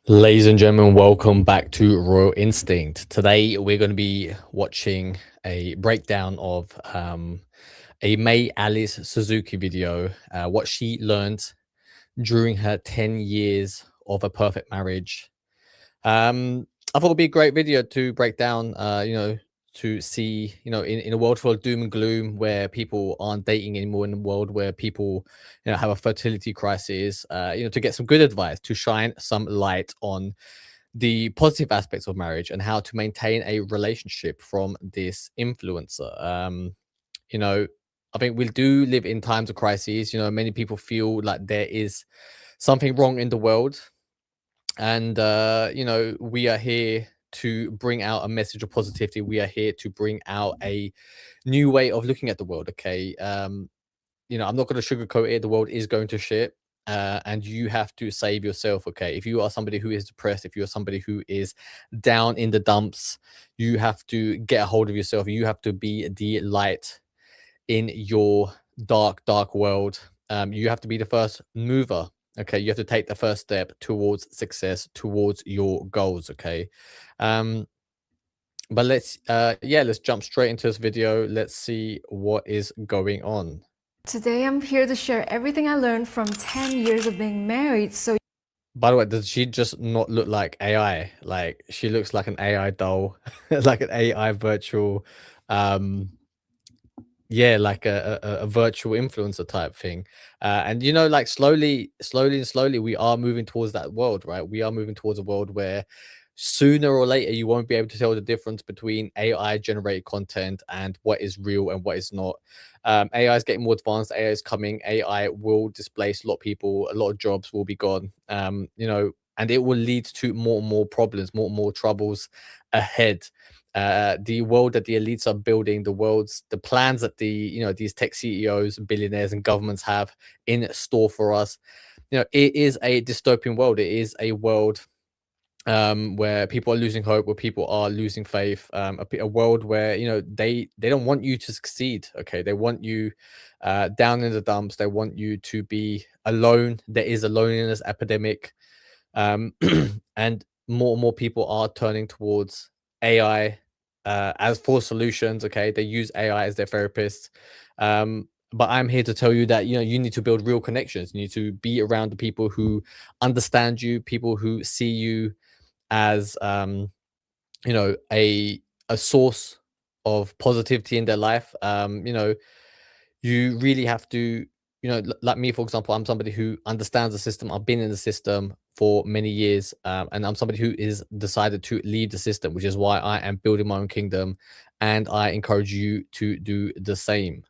Ladies and gentlemen, welcome back to Royal Instinct. Today, we're going to be watching a breakdown of a Mae Alice Suzuki video, what she learned during her 10 years of a perfect marriage. I thought it'd be a great video to break down, to see, in a world full of doom and gloom where people aren't dating anymore, in a world where people, have a fertility crisis, to get some good advice, to shine some light on the positive aspects of marriage and how to maintain a relationship from this influencer. You know, I think we do live in times of crises. Many people feel like there is something wrong in the world, and we are here to bring out a message of positivity. We are here to bring out a new way of looking at the world. Okay, I'm not going to sugarcoat it. The world is going to shit. And you have to save yourself. Okay, if you are somebody who is depressed, if you're somebody who is down in the dumps, you have to get a hold of yourself. You have to be the light in your dark world. You have to be the first mover. Okay, you have to take the first step towards success, towards your goals. Okay, um but let's jump straight into this video. Let's see what is going on. Today I'm here to share everything I learned from 10 years of being married. So By the way, does she just not look like AI? Like, she looks like an AI doll, like an AI virtual, um yeah, like a virtual influencer type thing. And like slowly, we are moving towards that world, right? We are moving towards a world where sooner or later you won't be able to tell the difference between AI generated content and what is real and what is not. AI is getting more advanced. AI is coming. AI will displace a lot of people. A lot of jobs will be gone. And it will lead to more and more problems, more and more troubles ahead. The world that the elites are building, the plans that these tech CEOs, billionaires, and governments have in store for us. It is a dystopian world. It is a world where people are losing hope, where people are losing faith, a world where they don't want you to succeed. Okay, they want you down in the dumps. They want you to be alone. There is a loneliness epidemic, and more people are turning towards AI as for solutions. Okay, they use AI as their therapist. But I'm here to tell you that you need to build real connections. You need to be around the people who understand you, people who see you as a source of positivity in their life. You really have to, like me, for example, I'm somebody who understands the system. I've been in the system for many years, and I'm somebody who is decided to leave the system, which is why I am building my own kingdom, and I encourage you to do the same.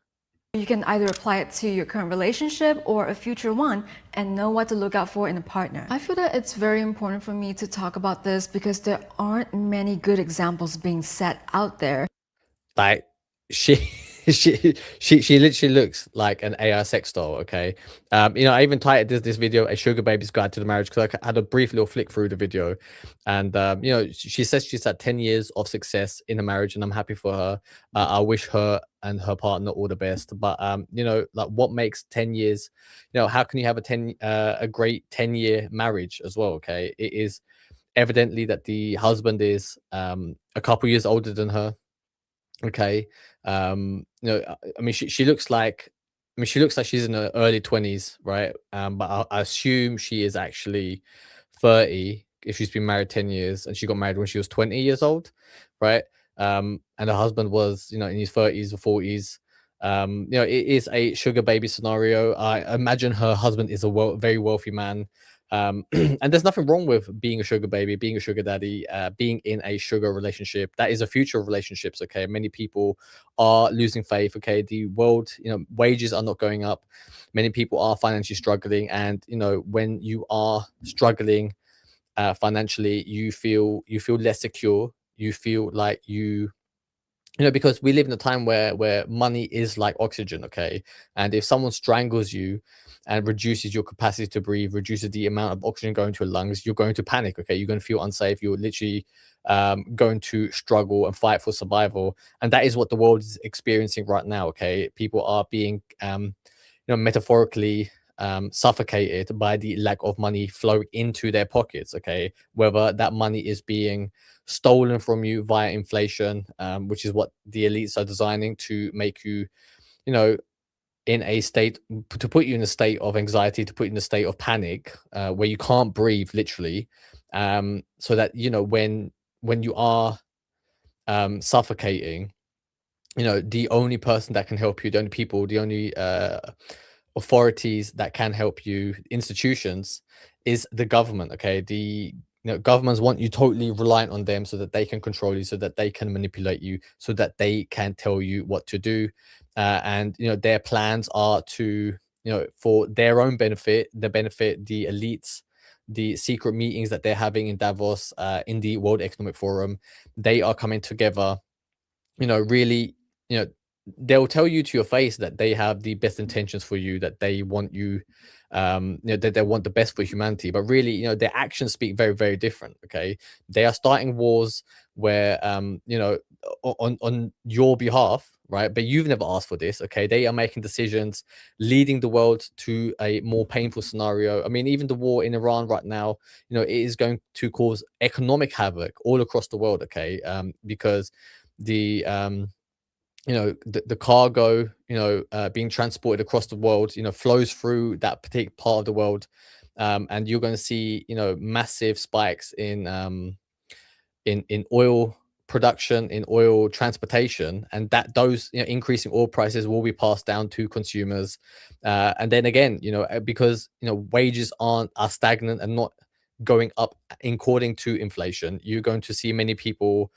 you can either apply it to your current relationship or a future one and know what to look out for in a partner. I feel that it's very important for me to talk about this because there aren't many good examples being set out there. Like, she she literally looks like an AI sex doll. Okay, I even titled this video "A Sugar Baby's Guide to the Marriage" because I had a brief little flick through the video, and she says she's had 10 years of success in a marriage, and I'm happy for her. I wish her and her partner all the best. But like, what makes 10 years? How can you have a great 10-year marriage as well? Okay, it is evidently that the husband is a couple years older than her. Okay. I mean, she looks like, she looks like she's in her early 20s, right? But I assume she is actually 30 if she's been married 10 years, and she got married when she was 20 years old, right? And her husband was, in his 30s or 40s. It is a sugar baby scenario. I imagine her husband is a very wealthy man. And there's nothing wrong with being a sugar baby, being a sugar daddy, being in a sugar relationship. That is a future of relationships. Okay, many people are losing faith. Okay, the world, wages are not going up. Many people are financially struggling, and when you are struggling financially, you feel less secure. You feel like because we live in a time where money is like oxygen. Okay, and if someone strangles you and reduces your capacity to breathe, reduces the amount of oxygen going to your lungs, you're going to panic. Okay, you're going to feel unsafe. You're literally going to struggle and fight for survival, and that is what the world is experiencing right now. Okay, people are being metaphorically suffocated by the lack of money flowing into their pockets. Okay, whether that money is being stolen from you via inflation, which is what the elites are designing to make you, you know, in a state, to put you in a state of anxiety, to put you in a state of panic, where you can't breathe, literally, so that, when you are suffocating, the only person that can help you, the only people, the only authorities that can help you, institutions, is the government. Okay, governments want you totally reliant on them so that they can control you, so that they can manipulate you, so that they can tell you what to do, and their plans are to, for their own benefit, the benefit the elites, the secret meetings that they're having in Davos, in the World Economic Forum. They are coming together, really, you know, they'll tell you to your face that they have the best intentions for you, that they want you, that they want the best for humanity. But really, their actions speak very, very different. Okay, they are starting wars where, on your behalf, right? But you've never asked for this. Okay, they are making decisions, leading the world to a more painful scenario. I mean, even the war in Iran right now, it is going to cause economic havoc all across the world. Okay, because the the cargo, being transported across the world, flows through that particular part of the world, and you're going to see, massive spikes in oil production, in oil transportation, and that those, increasing oil prices will be passed down to consumers, and then again, because wages are stagnant and not going up according to inflation, you're going to see many people,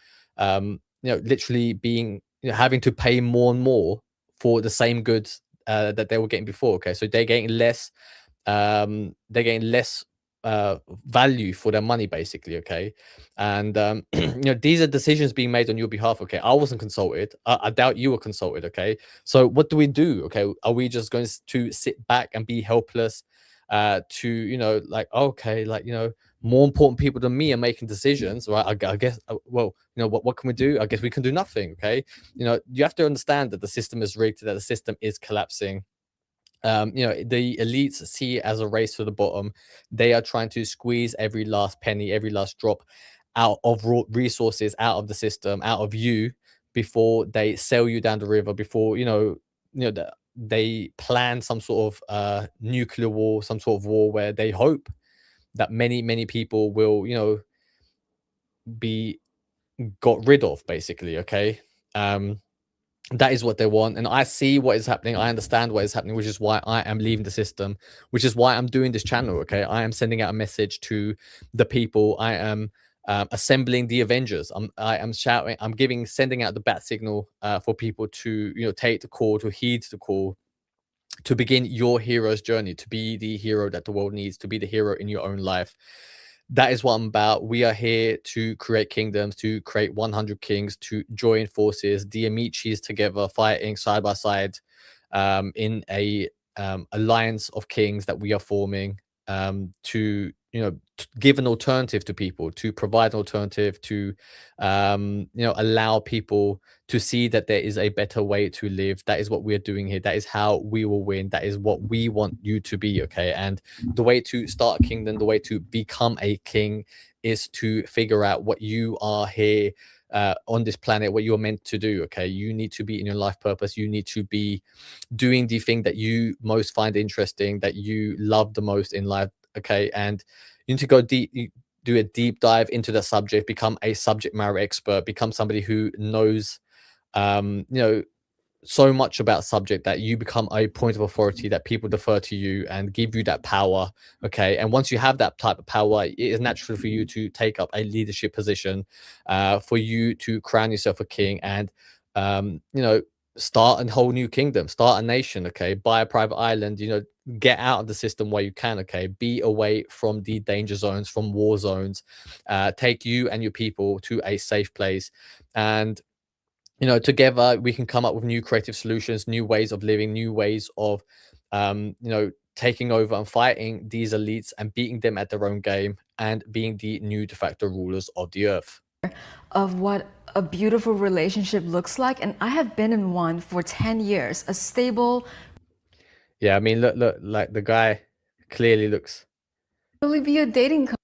literally being, having to pay more and more for the same goods that they were getting before. Okay, so they're getting less value for their money, basically. Okay, and these are decisions being made on your behalf. Okay, I wasn't consulted. I doubt you were consulted. Okay, so what do we do? Okay, are we just going to sit back and be helpless, to, like, okay, like, more important people than me are making decisions, right? I guess, well, what can we do? I guess we can do nothing. Okay, you have to understand that the system is rigged, that the system is collapsing. The elites see it as a race to the bottom. They are trying to squeeze every last penny, every last drop out of raw resources, out of the system, out of you, before they sell you down the river, before, they plan some sort of nuclear war, some sort of war where they hope that many, many people will, be got rid of, basically. Okay, that is what they want, and I see what is happening. I understand what is happening, which is why I am leaving the system, which is why I'm doing this channel. Okay, I am sending out a message to the people. I am assembling the Avengers. I am shouting, sending out the bat signal, for people to, take the call, to heed the call, to begin your hero's journey, to be the hero that the world needs, to be the hero in your own life. That is what I'm about. We are here to create kingdoms, to create 100 kings, to join forces, the Amicis together, fighting side by side, in a alliance of kings that we are forming, to, give an alternative to people, to provide an alternative, to, allow people to see that there is a better way to live. That is what we're doing here. That is how we will win. That is what we want you to be. Okay, and the way to start a kingdom, the way to become a king, is to figure out what you are here, on this planet, what you're meant to do. Okay, you need to be in your life purpose. You need to be doing the thing that you most find interesting, that you love the most in life. Okay, and you need to go deep, do a deep dive into the subject, become a subject matter expert, become somebody who knows, so much about subject that you become a point of authority, that people defer to you and give you that power. Okay, and once you have that type of power, it is natural for you to take up a leadership position, for you to crown yourself a king, and, start a whole new kingdom, start a nation. Okay, buy a private island, get out of the system where you can. Okay, be away from the danger zones, from war zones, take you and your people to a safe place, and, together we can come up with new creative solutions, new ways of living, new ways of, taking over and fighting these elites and beating them at their own game, and being the new de facto rulers of the earth. Of what a beautiful relationship looks like, and I have been in one for 10 years, a stable. Yeah, I mean, look, like the guy clearly looks. Really be a dating coach.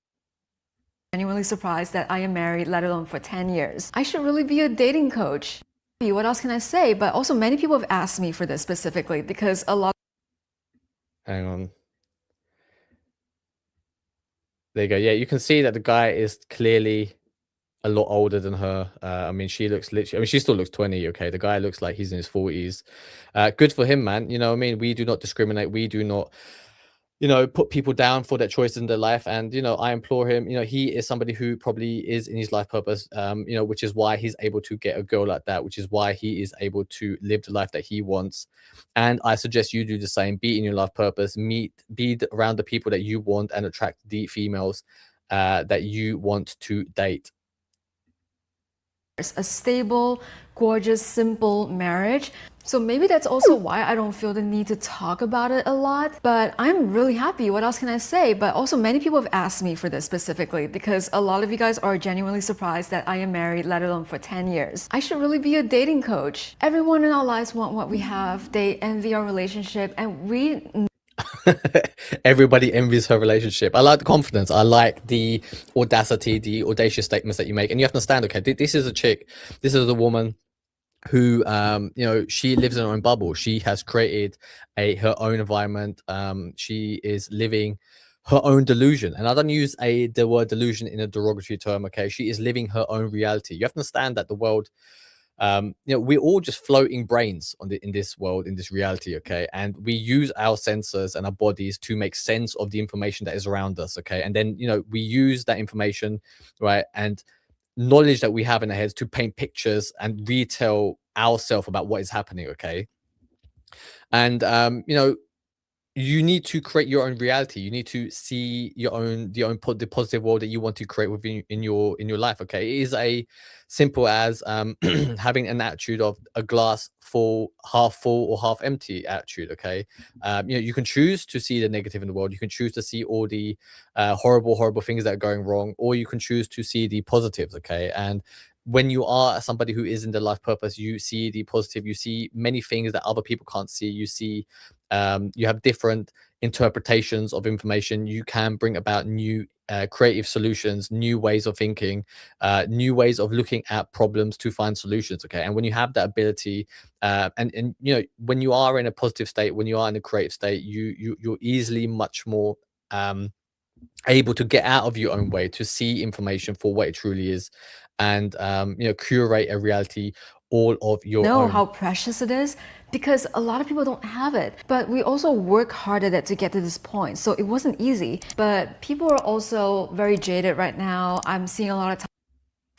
Genuinely surprised that I am married, let alone for 10 years. I should really be a dating coach. What else can I say? But also, many people have asked me for this specifically because a lot. Hang on. There you go. Yeah, you can see that the guy is clearly a lot older than her. I mean, she looks literally, I mean, she still looks 20, okay? The guy looks like he's in his 40s. Good for him, man. You know what I mean? We do not discriminate. We do not, put people down for their choices in their life. And, I implore him, he is somebody who probably is in his life purpose, which is why he's able to get a girl like that, which is why he is able to live the life that he wants. And I suggest you do the same. Be in your life purpose, around the people that you want and attract the females that you want to date. A stable, gorgeous, simple marriage. So maybe that's also why I don't feel the need to talk about it a lot. But I'm really happy. What else can I say? But also, many people have asked me for this specifically because a lot of you guys are genuinely surprised that I am married, let alone for 10 years. I should really be a dating coach. Everyone in our lives want what we have. They envy our relationship, and we Everybody envies her relationship. I like the confidence. I like the audacity, the audacious statements that you make. And you have to understand, okay, this is a chick. This is a woman who, she lives in her own bubble. She has created her own environment. She is living her own delusion. And I don't use the word delusion in a derogatory term, okay? She is living her own reality. You have to understand that the world, we're all just floating brains in this world, in this reality, okay? And we use our senses and our bodies to make sense of the information that is around us, okay? And then, we use that information, right? And knowledge that we have in our heads to paint pictures and retell ourselves about what is happening, okay? And you need to create your own reality. You need to see the positive world that you want to create within in your life. Okay, it is a simple as having an attitude of a glass half full or half empty attitude. Okay, you can choose to see the negative in the world. You can choose to see all the horrible things that are going wrong, or you can choose to see the positives. Okay, and when you are somebody who is in the life purpose, you see the positive. You see many things that other people can't see. You have different interpretations of information. You can bring about new creative solutions, new ways of thinking, new ways of looking at problems to find solutions. Okay, and when you have that ability, and when you are in a positive state, when you are in a creative state, you're easily much more able to get out of your own way, to see information for what it truly is, and curate a reality all of your know own. how precious it is because a lot of people don't have it. But we also work hard at it to get to this point. So it wasn't easy. But people are also very jaded right now. I'm seeing a lot of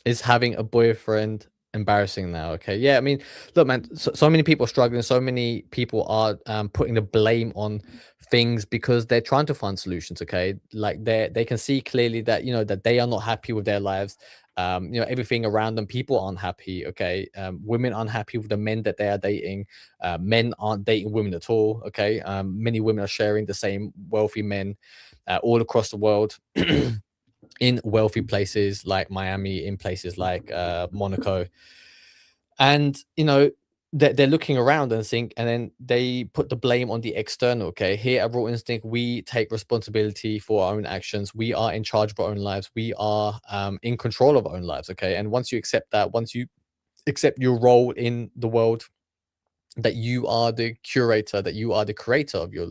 Is having a boyfriend embarrassing now? Okay, yeah, I mean, look, man, so many people are struggling. So many people are putting the blame on things because they're trying to find solutions. Okay, like they can see clearly that that they are not happy with their lives. Everything around them, people aren't happy. Okay, women aren't happy with the men that they are dating. Men aren't dating women at all. Okay, many women are sharing the same wealthy men all across the world. In wealthy places like Miami, in places like Monaco, and they're looking around and think, and then they put the blame on the external. Okay, here at Raw Instinct, we take responsibility for our own actions. We are in charge of our own lives. We are in control of our own lives. Okay, and once you accept that, once you accept your role in the world, that you are the curator, that you are the creator of your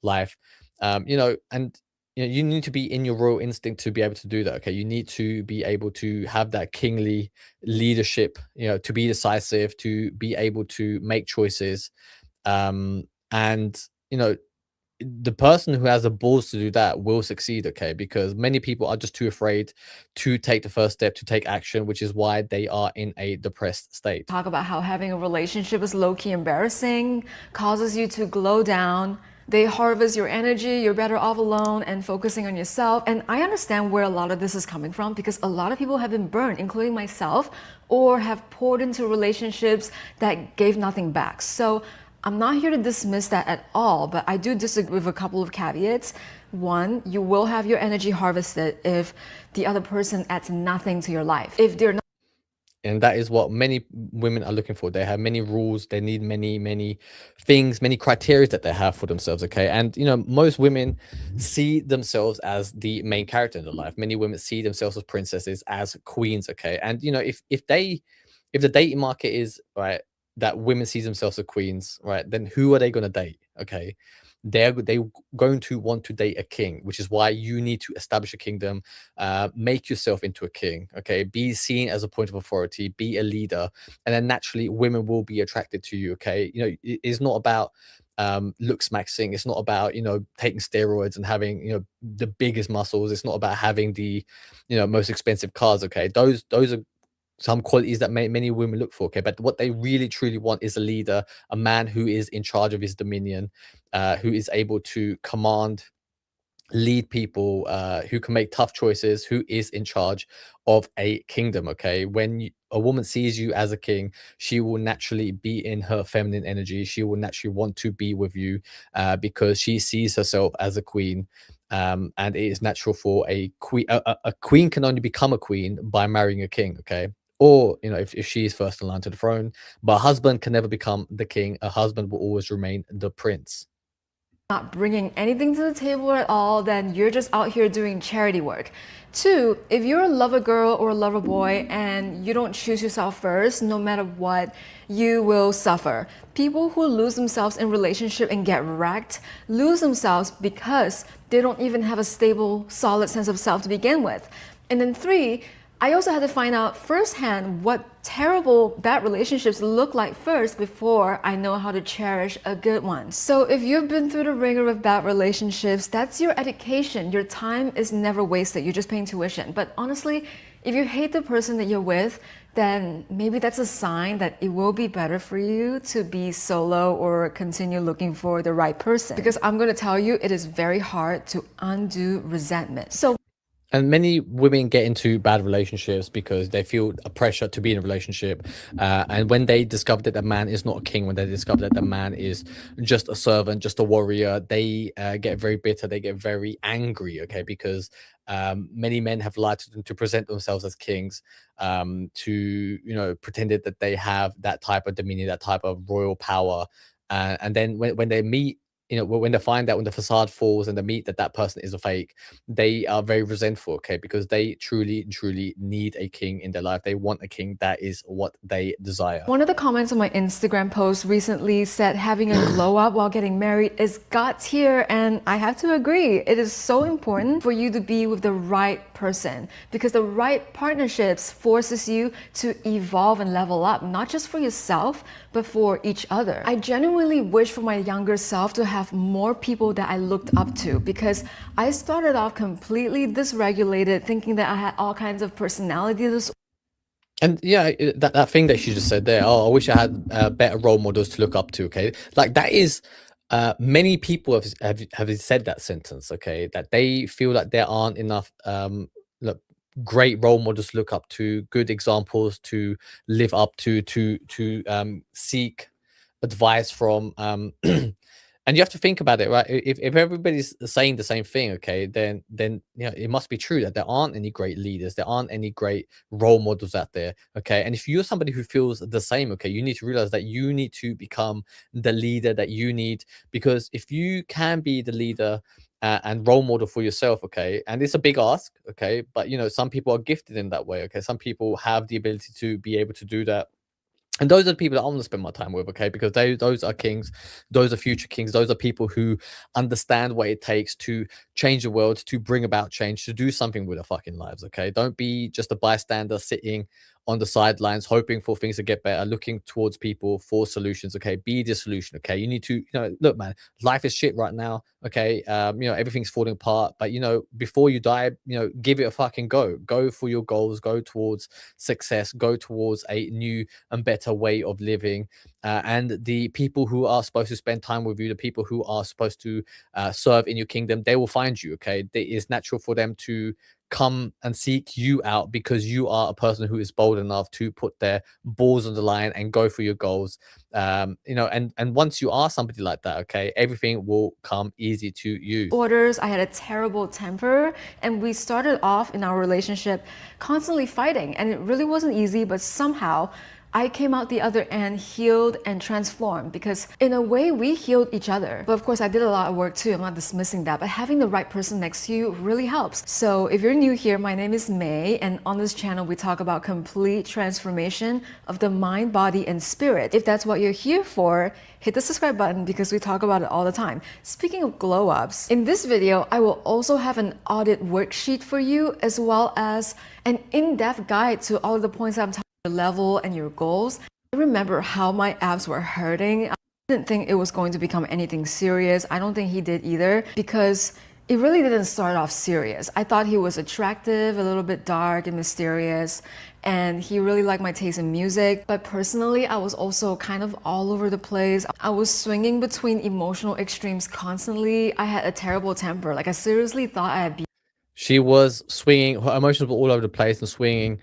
life, and you need to be in your raw instinct to be able to do that. Okay, you need to be able to have that kingly leadership, to be decisive, to be able to make choices, and the person who has the balls to do that will succeed. Okay, because many people are just too afraid to take the first step, to take action, which is why they are in a depressed state. talk about how having a relationship is low-key embarrassing, causes you to glow down. They harvest your energy, you're better off alone and focusing on yourself. And I understand where a lot of this is coming from because a lot of people have been burned, including myself, or have poured into relationships that gave nothing back. So I'm not here to dismiss that at all, but I do disagree with a couple of caveats. One, you will have your energy harvested if the other person adds nothing to your life. If they're not And that is what many women are looking for. They have many rules, they need many things, many criteria that they have for themselves, okay? And most women see themselves as the main character in their life. Many women see themselves as princesses, as queens, okay? And if the dating market is right, that women see themselves as queens, right, then who are they going to date? Okay, they're going to want to date a king, which is why you need to establish a kingdom, make yourself into a king, okay, be seen as a point of authority, be a leader, and then naturally women will be attracted to you, okay. It's not about looks maxing. It's not about taking steroids and having the biggest muscles. It's not about having the most expensive cars, okay. Those are some qualities that many women look for, okay, but what they really truly want is a leader, a man who is in charge of his dominion, who is able to command, lead people, who can make tough choices, who is in charge of a kingdom, okay. When a woman sees you as a king, she will naturally be in her feminine energy. She will naturally want to be with you, because she sees herself as a queen. And it is natural for a queen. A queen can only become a queen by marrying a king, okay, or if she is first in line to the throne. But a husband can never become the king. A husband will always remain the prince. Not bringing anything to the table at all, then you're just out here doing charity work. Two, if you're a lover girl or a lover boy and you don't choose yourself first, no matter what, you will suffer. People who lose themselves in relationship and get wrecked lose themselves because they don't even have a stable, solid sense of self to begin with. And then three, I also had to find out firsthand what terrible bad relationships look like first before I know how to cherish a good one. So if you've been through the ringer of bad relationships, that's your education. Your time is never wasted. You're just paying tuition. But honestly, if you hate the person that you're with, then maybe that's a sign that it will be better for you to be solo or continue looking for the right person. Because I'm going to tell you, it is very hard to undo resentment. So And many women get into bad relationships because they feel a pressure to be in a relationship. And when they discover that the man is not a king, when they discover that the man is just a servant, just a warrior, they get very bitter. They get very angry, okay? Because many men have lied to them to present themselves as kings, to, pretended that they have that type of dominion, that type of royal power. And then when they meet, when they find out, when the facade falls and they meet that that person is a fake, they are very resentful, okay, because they truly need a king in their life. They want a king. That is what they desire. one of the comments on my Instagram post recently said having a glow up while getting married is God tier, and I have to agree. It is so important for you to be with the right person because the right partnerships forces you to evolve and level up, not just for yourself, but for each other. I genuinely wish for my younger self to have more people that I looked up to because I started off completely dysregulated, thinking that I had all kinds of personality disorders. And yeah, that thing that she just said there, oh, I wish I had better role models to look up to, okay, like that is many people have said that sentence, okay, that they feel like there aren't enough look, great role models to look up to, good examples to live up to seek advice from. And you have to think about it, right? If everybody's saying the same thing, okay, then it must be true that there aren't any great leaders, there aren't any great role models out there, okay. And if you're somebody who feels the same, okay, you need to realize that you need to become the leader that you need, because if you can be the leader and role model for yourself, okay, and it's a big ask, okay, but some people are gifted in that way, okay, some people have the ability to be able to do that. And those are the people that I want to spend my time with, okay? Because those are kings, those are future kings, those are people who understand what it takes to change the world, to bring about change, to do something with their fucking lives, okay? Don't be just a bystander sitting on the sidelines, hoping for things to get better, looking towards people for solutions, okay? Be the solution, okay? You need to, look, man, life is shit right now, okay? Everything's falling apart, but before you die, give it a fucking go. Go for your goals, go towards success, go towards a new and better way of living. And the people who are supposed to spend time with you, the people who are supposed to serve in your kingdom, they will find you, okay? It is natural for them to come and seek you out because you are a person who is bold enough to put their balls on the line and go for your goals. You know, and once you are somebody like that, okay, everything will come easy to you. Orders, I had a terrible temper, and we started off in our relationship constantly fighting, and it really wasn't easy, but somehow I came out the other end healed and transformed, because in a way we healed each other. But of course I did a lot of work too, I'm not dismissing that, but having the right person next to you really helps. So if you're new here, my name is May, and on this channel we talk about complete transformation of the mind, body, and spirit. If that's what you're here for, hit the subscribe button because we talk about it all the time. Speaking of glow ups, in this video I will also have an audit worksheet for you, as well as an in-depth guide to all of the points I'm talking about, your level and your goals. I remember how my abs were hurting. I didn't think it was going to become anything serious. I don't think he did either, because it really didn't start off serious. I thought he was attractive, a little bit dark and mysterious, and he really liked my taste in music. But personally, I was also kind of all over the place. I was swinging between emotional extremes constantly. I had a terrible temper. Like, I seriously thought I had She was swinging, her emotions were all over the place and swinging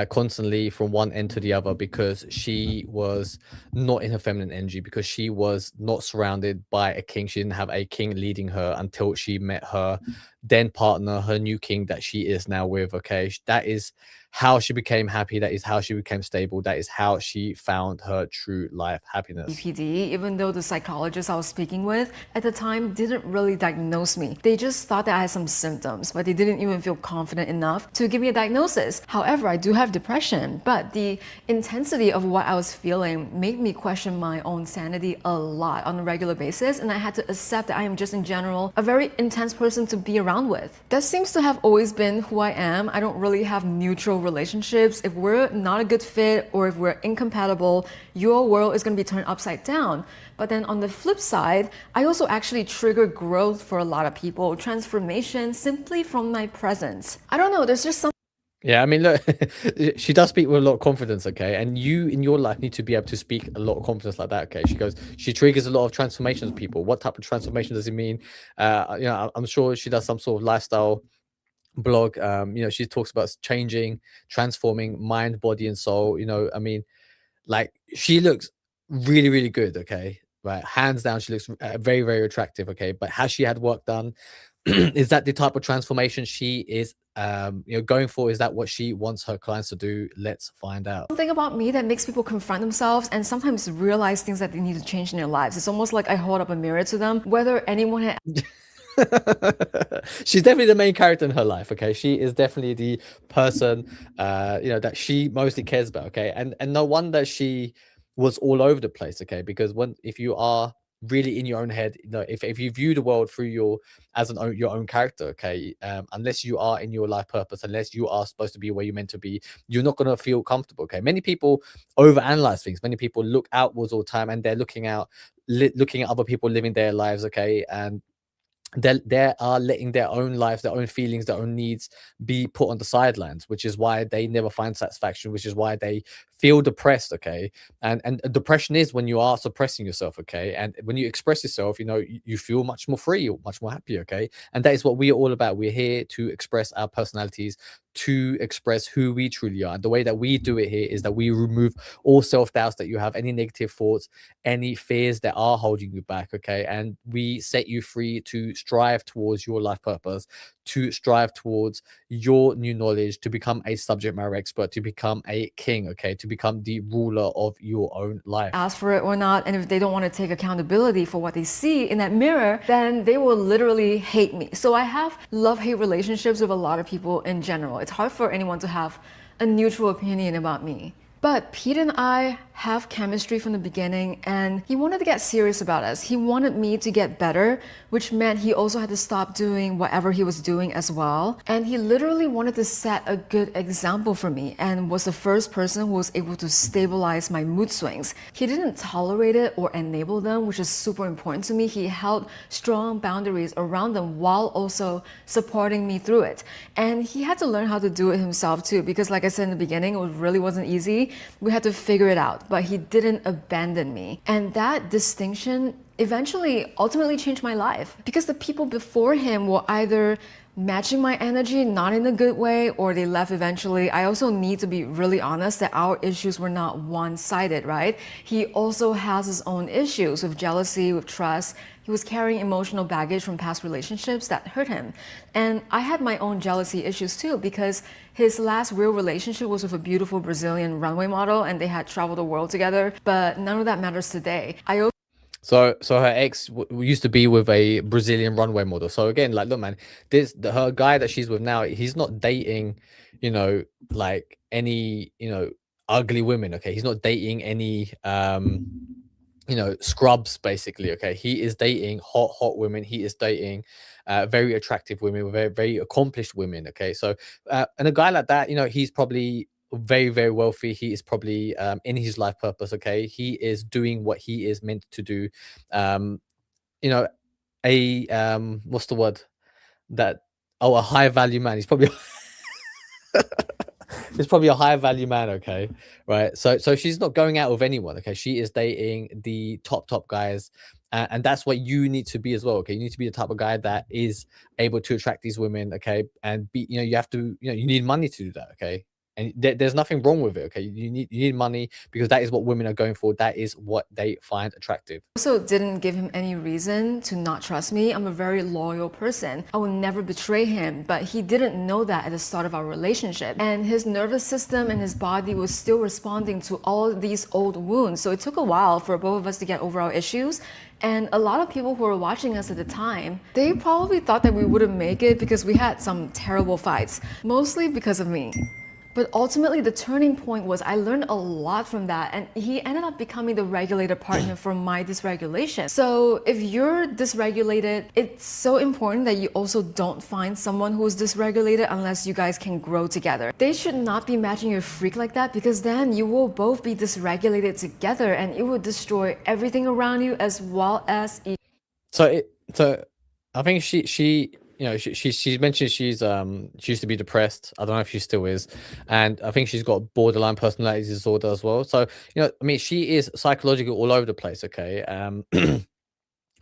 constantly from one end to the other, because she was not in her feminine energy, because she was not surrounded by a king. She didn't have a king leading her until she met her then partner, her new king that she is now with. Okay, that is how she became happy. That is how she became stable. That is how she found her true life happiness. BPD, even though the psychologist I was speaking with at the time didn't really diagnose me. They just thought that I had some symptoms, but they didn't even feel confident enough to give me a diagnosis. However, I do have depression, but the intensity of what I was feeling made me question my own sanity a lot on a regular basis, and I had to accept that I am just in general a very intense person to be around with. That seems to have always been who I am. I don't really have neutral relationships. If we're not a good fit or if we're incompatible, your world is going to be turned upside down. But then on the flip side, I also actually trigger growth for a lot of people, transformation simply from my presence. I don't know, there's just some. Yeah, I mean, look, she does speak with a lot of confidence, okay? And you in your life need to be able to speak a lot of confidence like that, okay? She goes, she triggers a lot of transformations, people. What type of transformation does it mean? You know, I'm sure she does some sort of lifestyle blog. You know, she talks about changing, transforming mind, body, and soul. You know, I mean, like, she looks really, really good, okay? Right, hands down, she looks very, very attractive, okay? But has she had work done? Is that the type of transformation she is you know, going for? Is that what she wants her clients to do? Let's find out. Something about me that makes people confront themselves and sometimes realize things that they need to change in their lives. It's almost like I hold up a mirror to them, whether anyone had. She's definitely the main character in her life, okay? She is definitely the person you know, that she mostly cares about, okay? And no wonder she was all over the place, okay? Because if you are really in your own head, you know, if you view the world through your own character, okay, unless you are in your life purpose, unless you are supposed to be where you're meant to be, you're not going to feel comfortable, okay? Many people overanalyze things. Many people look outwards all the time, and they're looking at other people living their lives, okay? And they are letting their own lives, their own feelings, their own needs be put on the sidelines, which is why they never find satisfaction, which is why they feel depressed, okay? And depression is when you are suppressing yourself, okay? And when you express yourself, you know, you feel much more free, much more happy, okay? And that is what we are all about. We're here to express our personalities, to express who we truly are. And the way that we do it here is that we remove all self-doubts that you have, any negative thoughts, any fears that are holding you back, okay? And we set you free to strive towards your life purpose, to strive towards your new knowledge, to become a subject matter expert, to become a king, okay? To become the ruler of your own life. Ask for it or not, and if they don't want to take accountability for what they see in that mirror, then they will literally hate me. So I have love-hate relationships with a lot of people in general. It's hard for anyone to have a neutral opinion about me. But Pete and I have chemistry from the beginning, and he wanted to get serious about us. He wanted me to get better, which meant he also had to stop doing whatever he was doing as well. And he literally wanted to set a good example for me, and was the first person who was able to stabilize my mood swings. He didn't tolerate it or enable them, which is super important to me. He held strong boundaries around them while also supporting me through it. And he had to learn how to do it himself too, because like I said in the beginning, it really wasn't easy. We had to figure it out, but he didn't abandon me. And that distinction eventually ultimately changed my life, because the people before him were either matching my energy, not in a good way, or they left eventually. I also need to be really honest that our issues were not one-sided, right? He also has his own issues with jealousy, with trust. He was carrying emotional baggage from past relationships that hurt him. And I had my own jealousy issues too, because his last real relationship was with a beautiful Brazilian runway model and they had traveled the world together, but none of that matters today. So her ex used to be with a Brazilian runway model. So again, like, look, man, her guy that she's with now, he's not dating, like any, ugly women. Okay, he's not dating any, scrubs, basically. Okay, he is dating hot women. He is dating very attractive women, very very accomplished women. Okay, so and a guy like that, he's probably very very wealthy. He is probably in his life purpose. Okay, he is doing what he is meant to do. um you know a what's the word that oh, a high value man. He's probably He's probably a high value man. Okay, right? So she's not going out with anyone. Okay, she is dating the top guys, and that's what you need to be as well. Okay, you need to be the type of guy that is able to attract these women. Okay, and be, you have to, you need money to do that. Okay, and there's nothing wrong with it. Okay, you need money, because that is what women are going for. That is what they find attractive. Also didn't give him any reason to not trust me. I'm a very loyal person. I will never betray him, but he didn't know that at the start of our relationship. And his nervous system and his body was still responding to all these old wounds. So it took a while for both of us to get over our issues. And a lot of people who were watching us at the time, they probably thought that we wouldn't make it because we had some terrible fights, mostly because of me. But ultimately, the turning point was I learned a lot from that, and he ended up becoming the regulated partner for my dysregulation. So if you're dysregulated, it's so important that you also don't find someone who's dysregulated unless you guys can grow together. They should not be matching your freak like that, because then you will both be dysregulated together and it will destroy everything around you as well as each. So I think she mentioned she used to be depressed. I don't know if she still is, and I think she's got borderline personality disorder as well. So I mean, she is psychologically all over the place. Okay,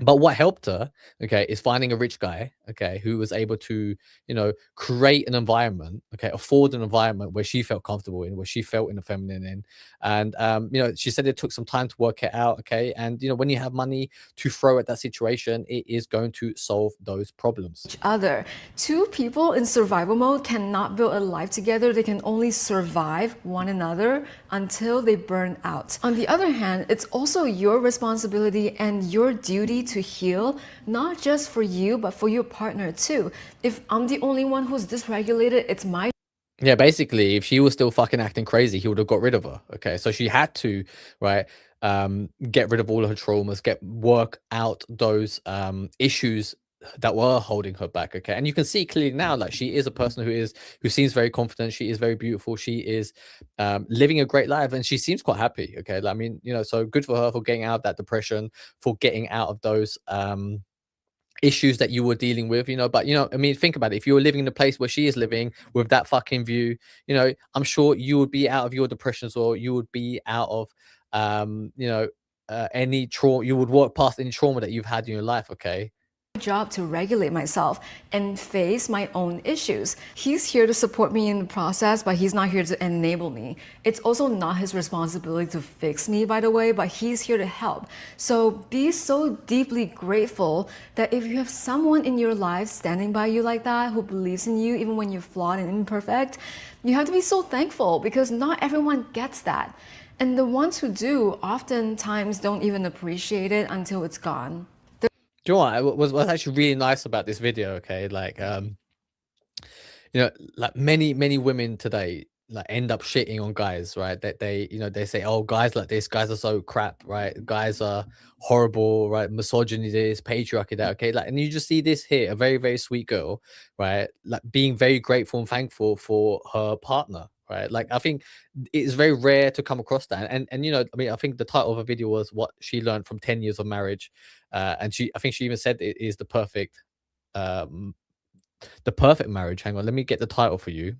but what helped her, okay, is finding a rich guy, okay, who was able to, create an environment, okay, afford an environment where she felt comfortable in, where she felt in the feminine in. And she said it took some time to work it out, okay. And when you have money to throw at that situation, it is going to solve those problems. Other. Two people in survival mode cannot build a life together. They can only survive one another until they burn out. On the other hand, it's also your responsibility and your duty to heal, not just for you, but for your partner too. If I'm the only one who's dysregulated, it's my Yeah, basically, if she was still fucking acting crazy, he would have got rid of her. Okay, so she had to, right, get rid of all of her traumas, work out those issues that were holding her back. Okay, and you can see clearly now, like, she is a person who seems very confident. She is very beautiful. She is living a great life, and she seems quite happy. Okay, I mean, so good for her for getting out of that depression, for getting out of those issues that you were dealing with, but I mean, think about it. If you were living in a place where she is living with that fucking view, I'm sure you would be out of your depressions, or you would be out of any trauma. You would walk past any trauma that you've had in your life. Okay, job to regulate myself and face my own issues. He's here to support me in the process, but he's not here to enable me. It's also not his responsibility to fix me, by the way, but he's here to help. So be so deeply grateful that if you have someone in your life standing by you like that, who believes in you even when you're flawed and imperfect, you have to be so thankful, because not everyone gets that. And the ones who do oftentimes don't even appreciate it until it's gone. do you know what was actually really nice about this video? Okay, like like many women today, like, end up shitting on guys, right? That they say, oh, guys like this, guys are so crap, right? Guys are horrible, right? Misogyny this, patriarchy that. Okay, like, and you just see this here, a very very sweet girl, right, like, being very grateful and thankful for her partner, right? Like, I think it's very rare to come across that. And I mean, I think the title of the video was what she learned from 10 years of marriage. And I think she even said it is um the perfect marriage. Hang on, let me get the title for you.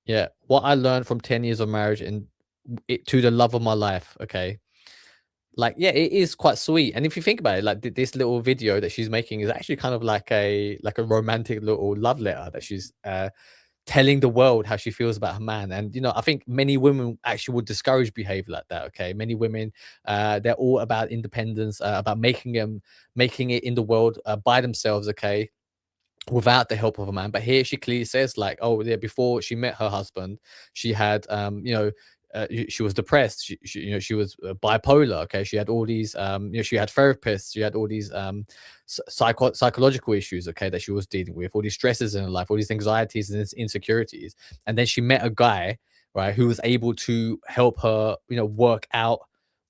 Yeah, what I learned from 10 years of marriage, and it to the love of my life. Okay, like, yeah, it is quite sweet. And if you think about it, like this little video that she's making is actually kind of like a romantic little love letter that she's telling the world how she feels about her man. And I think many women actually would discourage behavior like that. Okay, many women, they're all about independence, about making it in the world by themselves. Okay, without the help of a man. But here she clearly says, like, oh yeah, before she met her husband, she had she was depressed. She was bipolar. Okay, she had all these she had therapists, she had all these psychological issues, okay, that she was dealing with, all these stresses in her life, all these anxieties and insecurities. And then she met a guy, right, who was able to help her, work out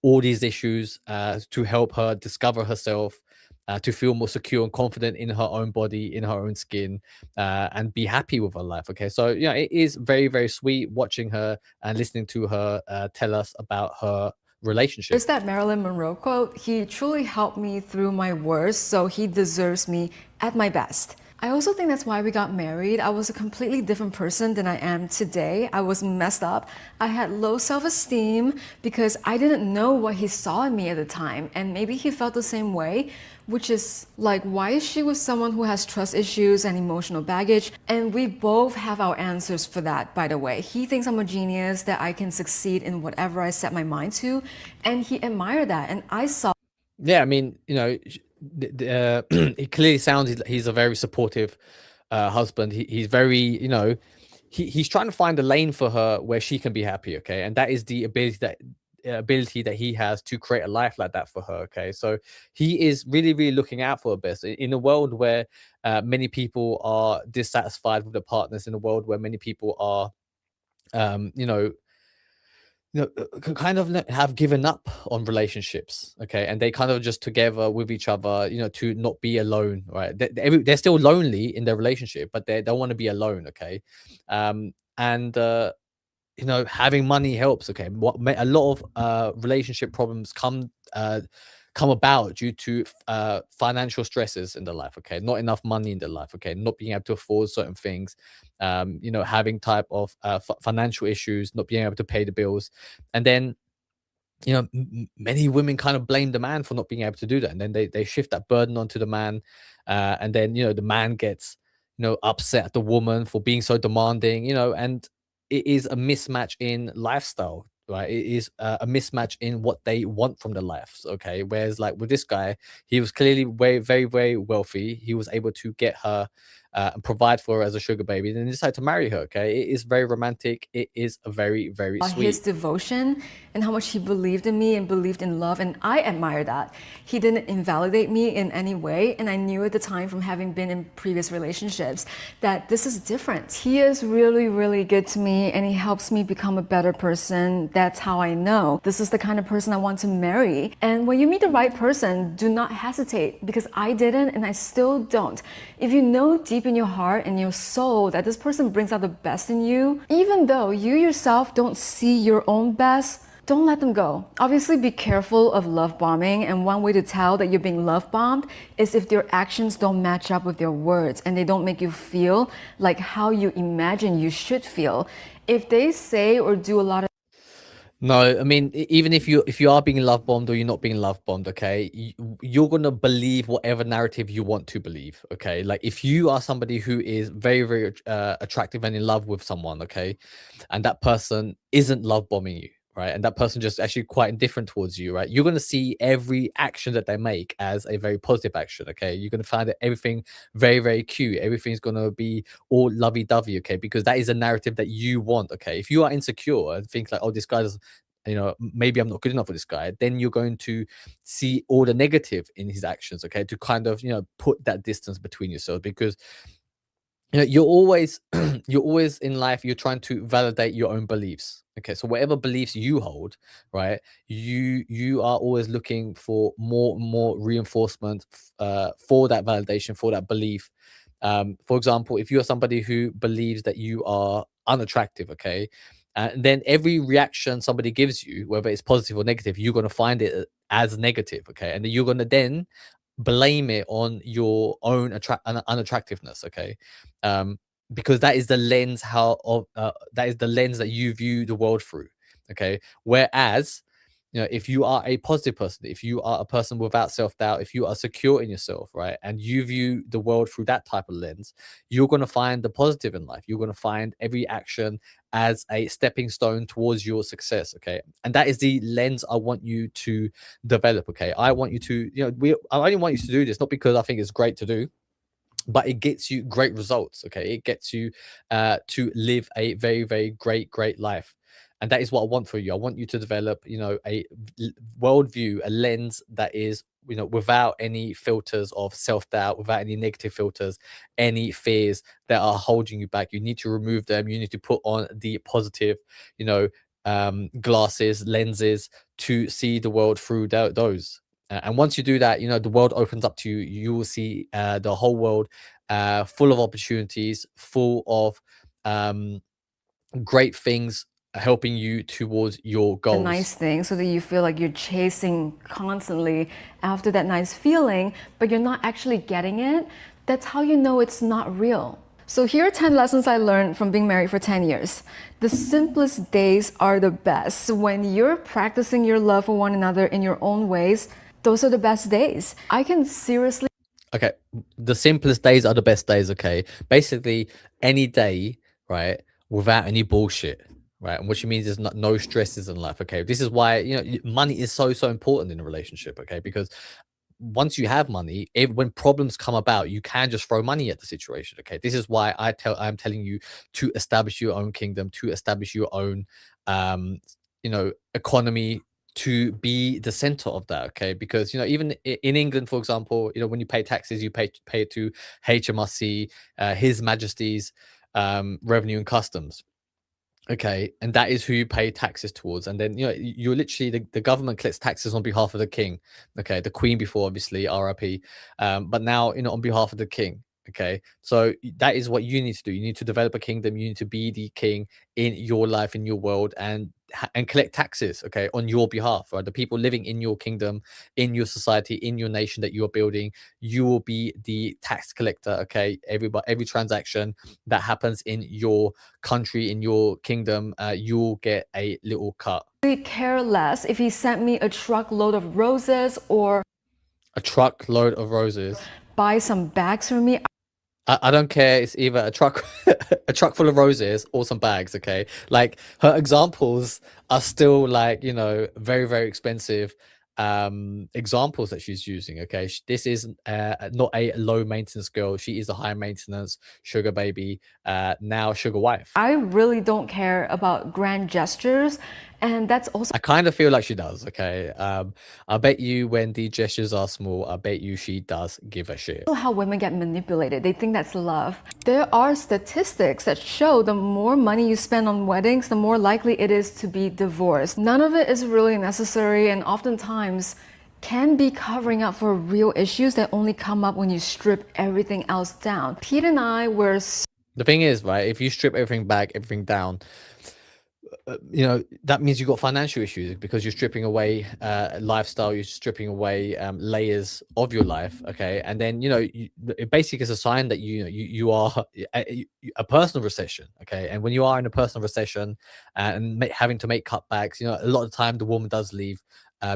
all these issues, to help her discover herself, to feel more secure and confident in her own body, in her own skin, and be happy with her life. Okay, so it is very, very sweet watching her and listening to her tell us about her relationship. There's that Marilyn Monroe quote, "He truly helped me through my worst, so he deserves me at my best." I also think that's why we got married. I was a completely different person than I am today. I was messed up. I had low self-esteem because I didn't know what he saw in me at the time. And maybe he felt the same way, which is like, why is she with someone who has trust issues and emotional baggage? And we both have our answers for that, by the way. He thinks I'm a genius, that I can succeed in whatever I set my mind to. And he admired that. And I saw Yeah, I mean, it clearly sounds he's a very supportive husband. He's very, he's trying to find a lane for her where she can be happy. Okay, and that is the ability that he has to create a life like that for her. Okay, so he is really, really looking out for her best in a world where many people are dissatisfied with their partners, in a world where many people are, um, you know, kind of have given up on relationships, okay, and they kind of just together with each other, to not be alone, right? They're still lonely in their relationship, but they don't want to be alone, okay. And having money helps, okay. A lot of relationship problems come about due to financial stresses in their life, okay, not enough money in their life, okay, not being able to afford certain things, having type of financial issues, not being able to pay the bills. And then many women kind of blame the man for not being able to do that, and then they shift that burden onto the man, and then the man gets upset at the woman for being so demanding, and it is a mismatch in lifestyle, right? It is a mismatch in what they want from their lives, okay. Whereas, like, with this guy, he was clearly very, very wealthy. He was able to get her and provide for her as a sugar baby, and then decide to marry her. Okay, it is very romantic. It is a very, very his sweet. devotion and how much he believed in me and believed in love, and I admire that. He didn't invalidate me in any way, and I knew at the time from having been in previous relationships that this is different. He is really, really good to me, and he helps me become a better person. That's how I know this is the kind of person I want to marry. And when you meet the right person, do not hesitate, because I didn't and I still don't. If you know deep in your heart and your soul that this person brings out the best in you, even though you yourself don't see your own best, don't let them go. Obviously, be careful of love bombing, and one way to tell that you're being love bombed is if their actions don't match up with their words and they don't make you feel like how you imagine you should feel. If they say or do a lot of No, I mean, even if you are being love bombed or you're not being love bombed, okay, you're gonna believe whatever narrative you want to believe, okay. Like, if you are somebody who is very, very attractive and in love with someone, okay, and that person isn't love bombing you, right, and that person just actually quite indifferent towards you, right, you're gonna see every action that they make as a very positive action, okay. You're gonna find that everything very, very cute. Everything's gonna be all lovey-dovey, okay, because that is a narrative that you want, okay. If you are insecure and think like, oh, this guy does, maybe I'm not good enough for this guy, then you're going to see all the negative in his actions, okay, to kind of put that distance between yourselves, because you're always you're always in life, you're trying to validate your own beliefs, okay. So whatever beliefs you hold, right, you are always looking for more and more reinforcement, for that validation, for that belief. For example, if you're somebody who believes that you are unattractive, okay, and then every reaction somebody gives you, whether it's positive or negative, you're going to find it as negative, okay, and then you're going to then blame it on your own unattractiveness, okay, um, because that is the lens that is the lens that you view the world through, okay. Whereas if you are a positive person, if you are a person without self-doubt, if you are secure in yourself, right, and you view the world through that type of lens, you're going to find the positive in life. You're going to find every action as a stepping stone towards your success. Okay, and that is the lens I want you to develop. Okay, I want you to, I only want you to do this not because I think it's great to do, but it gets you great results. Okay, it gets you to live a very, very great life. And that is what I want for you. I want you to develop, a worldview, a lens that is, without any filters of self-doubt, without any negative filters, any fears that are holding you back. You need to remove them. You need to put on the positive, glasses, lenses, to see the world through those. And once you do that, the world opens up to you. You will see the whole world full of opportunities, full of great things helping you towards your a goals. nice thing so that you feel like you're chasing constantly after that nice feeling, but you're not actually getting it. That's how you know it's not real. So here are 10 lessons I learned from being married for 10 years. The simplest days are the best. When you're practicing your love for one another in your own ways, those are the best days. I can seriously. Okay, the simplest days are the best days. Okay, basically any day, right, without any bullshit, right, and what you means is no stresses in life. Okay, this is why money is so important in a relationship. Okay, because once you have money, when problems come about, you can just throw money at the situation. Okay, this is why I'm telling you to establish your own kingdom, to establish your own economy, to be the center of that. Okay, because even in England, for example, when you pay taxes, you pay it to HMRC, His Majesty's Revenue and Customs. Okay, and that is who you pay taxes towards. And then you're literally, the government collects taxes on behalf of the king. Okay, the queen before, obviously, RIP, but now on behalf of the king. Okay, so that is what you need to do. You need to develop a kingdom. You need to be the king in your life, in your world, and collect taxes, okay, on your behalf. Right, the people living in your kingdom, in your society, in your nation that you are building, you will be the tax collector. Okay, every transaction that happens in your country, in your kingdom, you'll get a little cut. Care less if he sent me a truckload of roses or A truckload of roses. buy some bags for me. I don't care. It's either a truck, a truck full of roses or some bags. Okay, like her examples are still like very, very expensive examples that she's using. Okay, this is not a low maintenance girl. She is a high maintenance sugar baby, now sugar wife. I really don't care about grand gestures, and that's also. I kind of feel like she does. Okay, I bet you when the gestures are small, I bet you she does give a shit. How women get manipulated. They think that's love. There are statistics that show the more money you spend on weddings, the more likely it is to be divorced. None of it is really necessary, and oftentimes can be covering up for real issues that only come up when you strip everything else down. Pete and I were. The thing is, right, if you strip everything back, everything down, that means you've got financial issues because you're stripping away lifestyle, you're stripping away layers of your life. Okay, and then it basically is a sign that you are a personal recession. Okay, and when you are in a personal recession and having to make cutbacks, a lot of the time the woman does leave.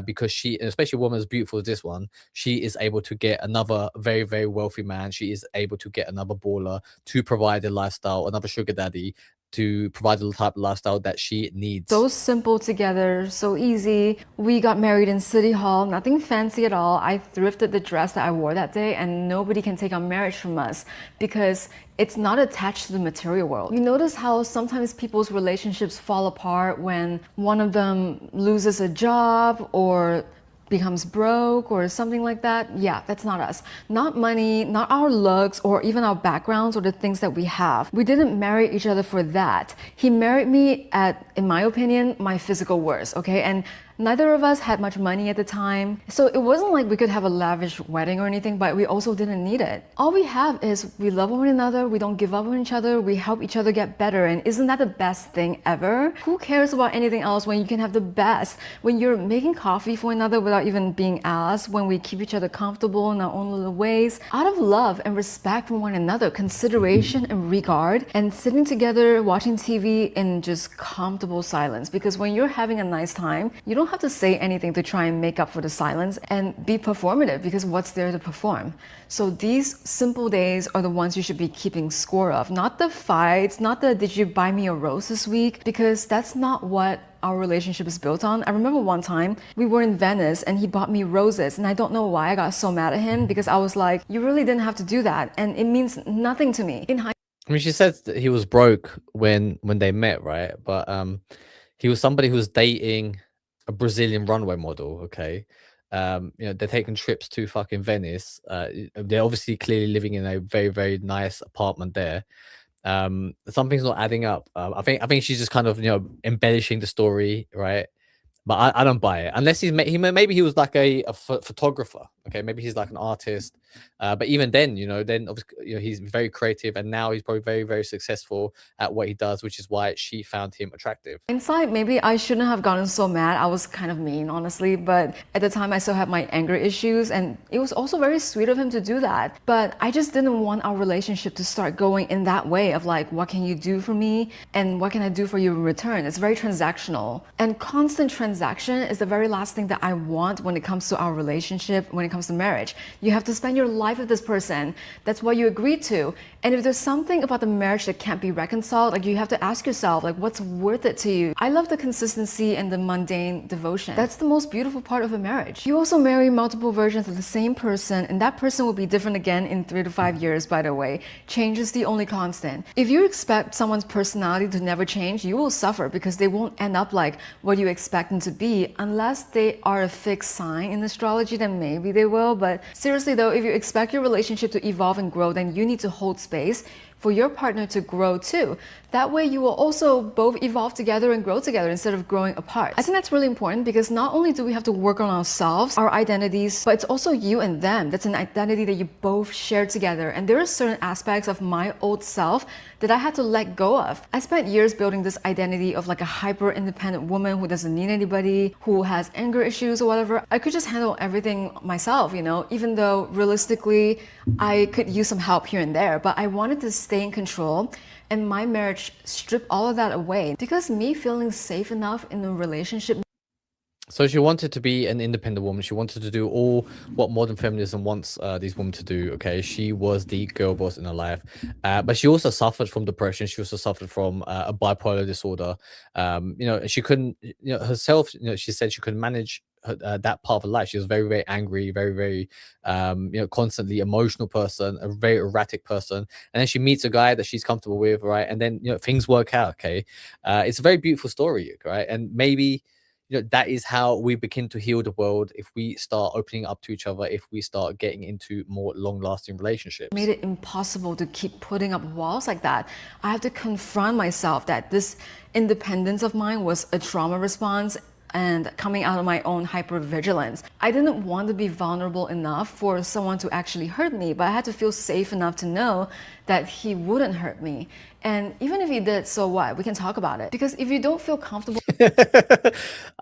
Because she, especially a woman as beautiful as this one, she is able to get another very, very wealthy man. She is able to get another baller to provide a lifestyle, another sugar daddy to provide the type of lifestyle that she needs. So simple together, so easy. We got married in City Hall, nothing fancy at all. I thrifted the dress that I wore that day, and nobody can take our marriage from us because it's not attached to the material world. You notice how sometimes people's relationships fall apart when one of them loses a job or becomes broke or something like that. Yeah, that's not us. Not money, not our looks, or even our backgrounds or the things that we have. We didn't marry each other for that. He married me at, in my opinion, my physical worth, okay? And neither of us had much money at the time. So it wasn't like we could have a lavish wedding or anything, but we also didn't need it. All we have is we love one another, we don't give up on each other, we help each other get better. And isn't that the best thing ever? Who cares about anything else when you can have the best? When you're making coffee for another without even being asked, when we keep each other comfortable in our own little ways, out of love and respect for one another, consideration and regard, and sitting together watching TV in just comfortable silence. Because when you're having a nice time, you don't don't have to say anything to try and make up for the silence and be performative, because what's there to perform? So these simple days are the ones you should be keeping score of, not the fights, not the did you buy me a rose this week, because that's not what our relationship is built on. I remember one time we were in Venice and he bought me roses, and I don't know why I got so mad at him, because I was like, you really didn't have to do that, and it means nothing to me. I mean, she says that he was broke when they met, right? But he was somebody who was dating a Brazilian runway model. Okay, they're taking trips to fucking Venice. They're obviously clearly living in a very nice apartment there. Something's not adding up. I think she's just kind of embellishing the story, right? But I don't buy it unless maybe he was like a photographer. Okay, maybe he's like an artist. But even then, then obviously, he's very creative, and now he's probably very successful at what he does, which is why she found him attractive. Inside, maybe I shouldn't have gotten so mad. I was kind of mean, honestly, but at the time I still had my anger issues, and it was also very sweet of him to do that. But I just didn't want our relationship to start going in that way of like, what can you do for me and what can I do for you in return? It's very transactional, and constant transaction is the very last thing that I want when it comes to our relationship, when it comes to marriage. You have to spend your life with this person. That's what you agreed to. And if there's something about the marriage that can't be reconciled, like, you have to ask yourself, like, what's worth it to you? I love the consistency and the mundane devotion. That's the most beautiful part of a marriage. You also marry multiple versions of the same person, and that person will be different again in 3 to 5 years, by the way. Change is the only constant. If you expect someone's personality to never change, you will suffer, because they won't end up like what you expect them to be, unless they are a fixed sign in astrology. Then maybe they will. But seriously though, if you expect your relationship to evolve and grow, then you need to hold space for your partner to grow too. That way you will also both evolve together and grow together instead of growing apart. I think that's really important, because not only do we have to work on ourselves, our identities, but it's also you and them. That's an identity that you both share together. And there are certain aspects of my old self that I had to let go of. I spent years building this identity of like a hyper independent woman who doesn't need anybody, who has anger issues or whatever. I could just handle everything myself, even though realistically I could use some help here and there, but I wanted to stay in control. And my marriage stripped all of that away, because me feeling safe enough in a relationship. So she wanted to be an independent woman. She wanted to do all what modern feminism wants these women to do. Okay, she was the girl boss in her life, but she also suffered from depression. She also suffered from a bipolar disorder. She couldn't, herself. She said she couldn't manage that part of her life. She was very angry, very constantly emotional person, a very erratic person. And then she meets a guy that she's comfortable with, right? And then things work out. Okay, it's a very beautiful story, right? And maybe that is how we begin to heal the world, if we start opening up to each other, if we start getting into more long-lasting relationships. Made it impossible to keep putting up walls like that. I have to confront myself that this independence of mine was a trauma response and coming out of my own hypervigilance. I didn't want to be vulnerable enough for someone to actually hurt me, but I had to feel safe enough to know that he wouldn't hurt me. And even if he did, so what? We can talk about it. Because if you don't feel comfortable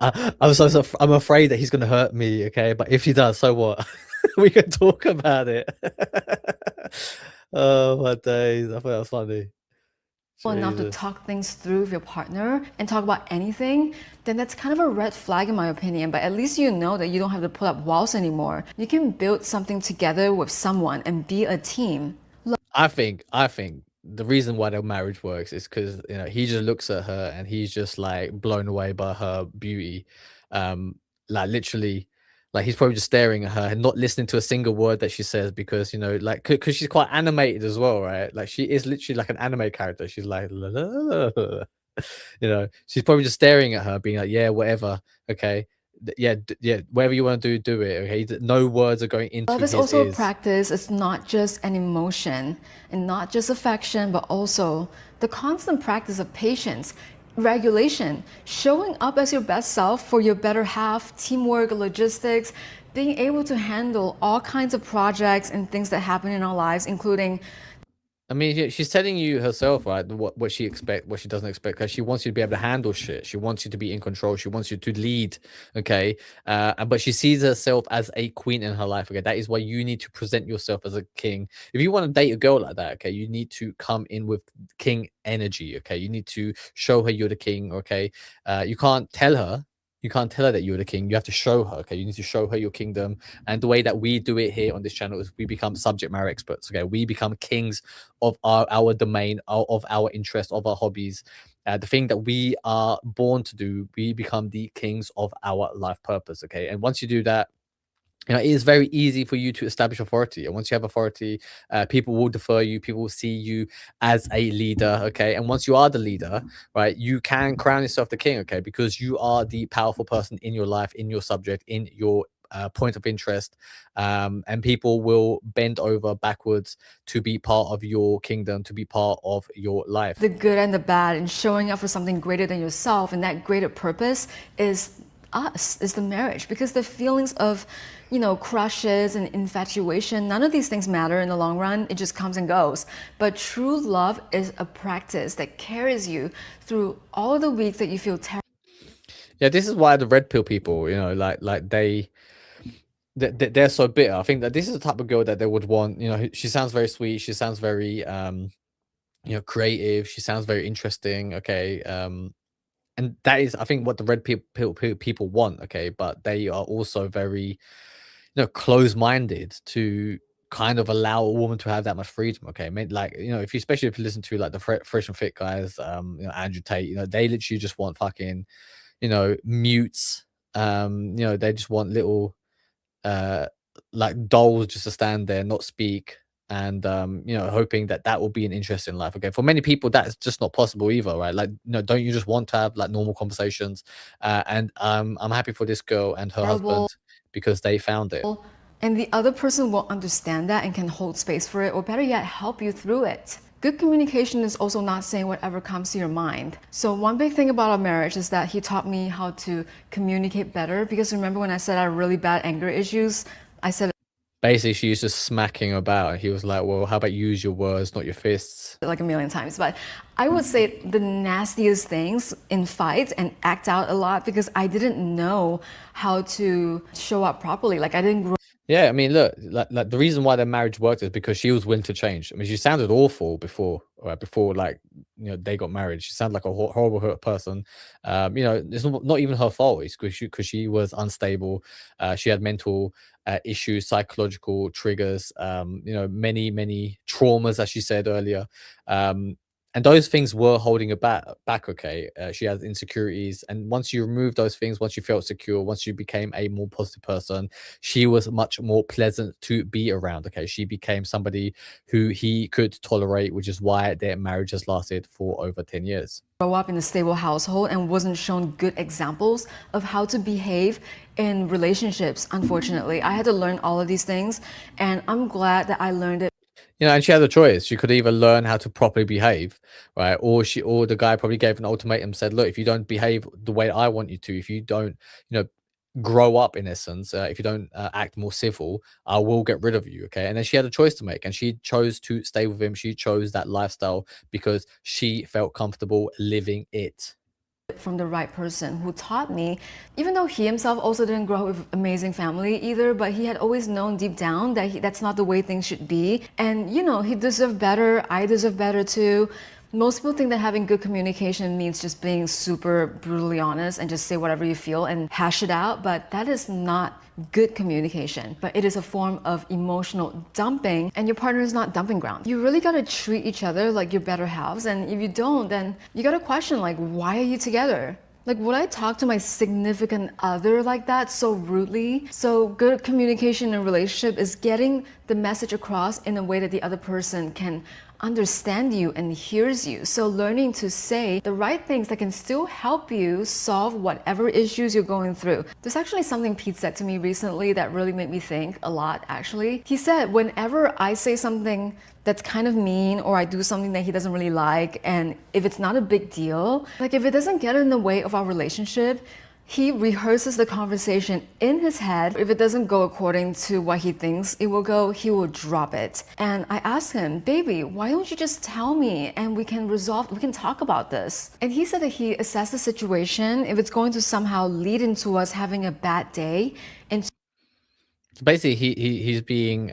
I'm afraid that he's going to hurt me, okay? But if he does, so what? We can talk about it. Oh my days, I thought that was funny. enough to talk things through with your partner and talk about anything, then that's kind of a red flag in my opinion. But at least you know that you don't have to put up walls anymore. You can build something together with someone and be a team. I think the reason why their marriage works is because he just looks at her and he's just like blown away by her beauty. Like literally, like he's probably just staring at her and not listening to a single word that she says, because like because she's quite animated as well, right? Like she is literally like an anime character. She's like la, la, la, la. She's probably just staring at her, being like, yeah, whatever, okay. Yeah, whatever you want to do it, okay. No words are going into Love is his also ears. a practice. It's not just an emotion and not just affection, but also the constant practice of patience, regulation, showing up as your best self for your better half, teamwork, logistics, being able to handle all kinds of projects and things that happen in our lives, including I mean, she's telling you herself, right? What she expect, what she doesn't expect, because she wants you to be able to handle shit. She wants you to be in control. She wants you to lead, okay? But she sees herself as a queen in her life. Okay, that is why you need to present yourself as a king. If you want to date a girl like that, okay, you need to come in with king energy. Okay, you need to show her you're the king. Okay, you can't tell her. you can't tell her that you're the king. You have to show her. Okay, you need to show her your kingdom. And the way that we do it here on this channel is we become subject matter experts. Okay, we become kings of our domain, of our interest, of our hobbies. The thing that we are born to do, we become the kings of our life purpose. Okay, and once you do that, it is very easy for you to establish authority. And once you have authority, people will defer you. People will see you as a leader. Okay. And once you are the leader, right, you can crown yourself the king. Okay. Because you are the powerful person in your life, in your subject, in your point of interest. And people will bend over backwards to be part of your kingdom, to be part of your life. The good and the bad, and showing up for something greater than yourself. And that greater purpose is is the marriage, because the feelings of crushes and infatuation, none of these things matter in the long run. It just comes and goes. But true love is a practice that carries you through all of the weeks that you feel terrible. Yeah, this is why the red pill people, like they're so bitter. I think that this is the type of girl that they would want. She sounds very sweet. She sounds very creative. She sounds very interesting. Okay. And that is, I think, what the red people want. Okay, but they are also very close-minded to kind of allow a woman to have that much freedom. Okay, I mean, like, especially if you listen to like the fresh and fit guys, Andrew Tate, they literally just want fucking mutes. They just want little like dolls just to stand there, not speak, and hoping that that will be an interest in life. Okay, for many people that is just not possible either, right? Like, don't you just want to have like normal conversations? And I'm happy for this girl and her husband because they found it. And the other person will understand that and can hold space for it, or better yet, help you through it. Good communication is also not saying whatever comes to your mind. So one big thing about our marriage is that he taught me how to communicate better, because remember when I said I had really bad anger issues, I said basically she was just smacking about, and he was like, well, how about use your words, not your fists? Like a million times. But I would say the nastiest things in fights and act out a lot, because I didn't know how to show up properly. Like I didn't grow. Yeah, I mean, look, like the reason why their marriage worked is because she was willing to change. I mean, she sounded awful before, like they got married. She sounded like a horrible hurt person. It's not even her fault. It's because she was unstable. She had mental issues, psychological triggers. Many traumas, as she said earlier. And those things were holding her back. Okay, she has insecurities, and once you remove those things, once you felt secure, once you became a more positive person, she was much more pleasant to be around. Okay, she became somebody who he could tolerate, which is why their marriage has lasted for over 10 years. Grow up in a stable household and wasn't shown good examples of how to behave in relationships. Unfortunately, I had to learn all of these things, and I'm glad that I learned it. And she had a choice. She could either learn how to properly behave, right? Or the guy probably gave an ultimatum, said, look, if you don't behave the way I want you to, if you don't, grow up in essence, if you don't act more civil, I will get rid of you. Okay. And then she had a choice to make, and she chose to stay with him. She chose that lifestyle because she felt comfortable living it. From the right person who taught me, even though he himself also didn't grow up with amazing family either, but he had always known deep down that that's not the way things should be. And he deserved better. I deserve better too. Most people think that having good communication means just being super brutally honest and just say whatever you feel and hash it out, but that is not good communication. But it is a form of emotional dumping, and your partner is not dumping ground. You really gotta treat each other like your better halves, and if you don't, then you gotta question, like, why are you together? Like, would I talk to my significant other like that so rudely? So good communication in a relationship is getting the message across in a way that the other person can understand you and hears you. So learning to say the right things that can still help you solve whatever issues you're going through. There's actually something Pete said to me recently that really made me think a lot, actually. He said, whenever I say something that's kind of mean, or I do something that he doesn't really like, and if it's not a big deal, like if it doesn't get in the way of our relationship, he rehearses the conversation in his head. If it doesn't go according to what he thinks it will go, he will drop it. And I asked him, baby, why don't you just tell me and we can talk about this? And he said that he assessed the situation. If it's going to somehow lead into us having a bad day. And basically he's being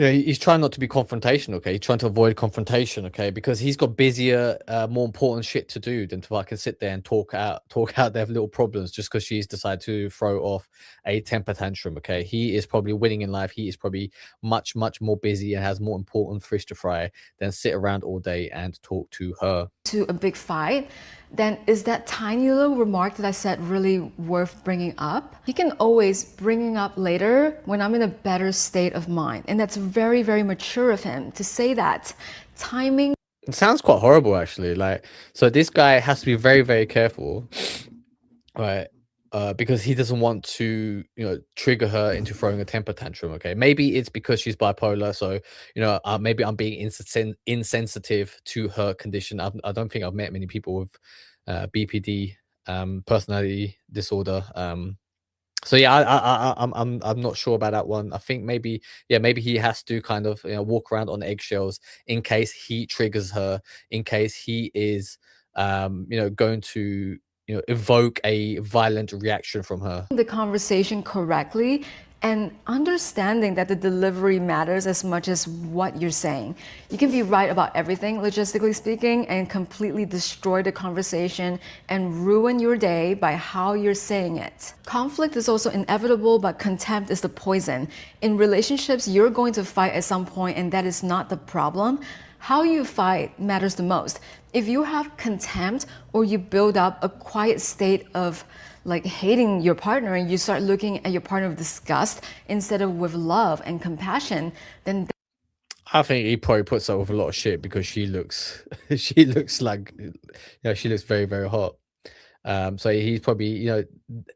Yeah, he's trying not to be confrontational, okay? He's trying to avoid confrontation, okay? Because he's got busier, more important shit to do than to fucking sit there and talk out their little problems just because she's decided to throw off a temper tantrum, okay? He is probably winning in life. He is probably much, much more busy and has more important fish to fry than sit around all day and talk to her. To a big fight, then is that tiny little remark that I said really worth bringing up? You can always bring it up later when I'm in a better state of mind. And that's very, very mature of him to say that. Timing. It sounds quite horrible, actually. Like, so this guy has to be very, very careful, right? Because he doesn't want to, trigger her into throwing a temper tantrum. Okay, maybe it's because she's bipolar, so maybe I'm being insensitive to her condition. I don't think I've met many people with BPD, personality disorder. So yeah, I'm not sure about that one. I think maybe, yeah, maybe he has to kind of walk around on eggshells in case he triggers her, in case he is going to evoke a violent reaction from her. The conversation correctly and understanding that the delivery matters as much as what you're saying. You can be right about everything, logistically speaking, and completely destroy the conversation and ruin your day by how you're saying it. Conflict is also inevitable, but contempt is the poison. In relationships, you're going to fight at some point, and that is not the problem. How you fight matters the most. If you have contempt or you build up a quiet state of like hating your partner and you start looking at your partner with disgust instead of with love and compassion, then I think he probably puts up with a lot of shit because she looks she looks like she looks very, very hot. So he's probably,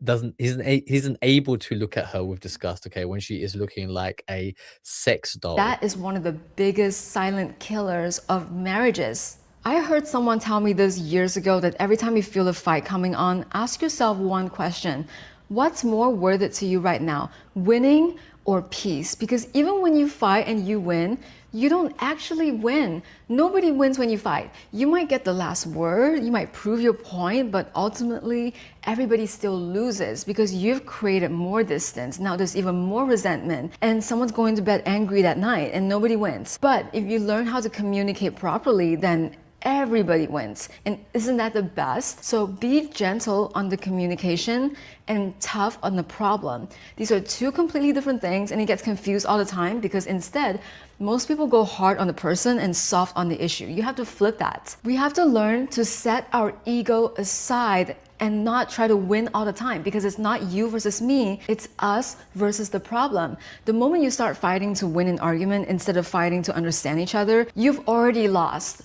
doesn't isn't able to look at her with disgust, okay, when she is looking like a sex doll. that is one of the biggest silent killers of marriages. I heard someone tell me this years ago that every time you feel a fight coming on, ask yourself one question. What's more worth it to you right now, winning or peace? Because even when you fight and you win, you don't actually win. Nobody wins when you fight. You might get the last word, you might prove your point, but ultimately everybody still loses because you've created more distance. Now there's even more resentment and someone's going to bed angry that night and nobody wins. But if you learn how to communicate properly, then everybody wins. And isn't that the best? So be gentle on the communication and tough on the problem. These are two completely different things, and it gets confused all the time because instead, most people go hard on the person and soft on the issue. You have to flip that. We have to learn to set our ego aside and not try to win all the time, because it's not you versus me, it's us versus the problem. The moment you start fighting to win an argument instead of fighting to understand each other, you've already lost.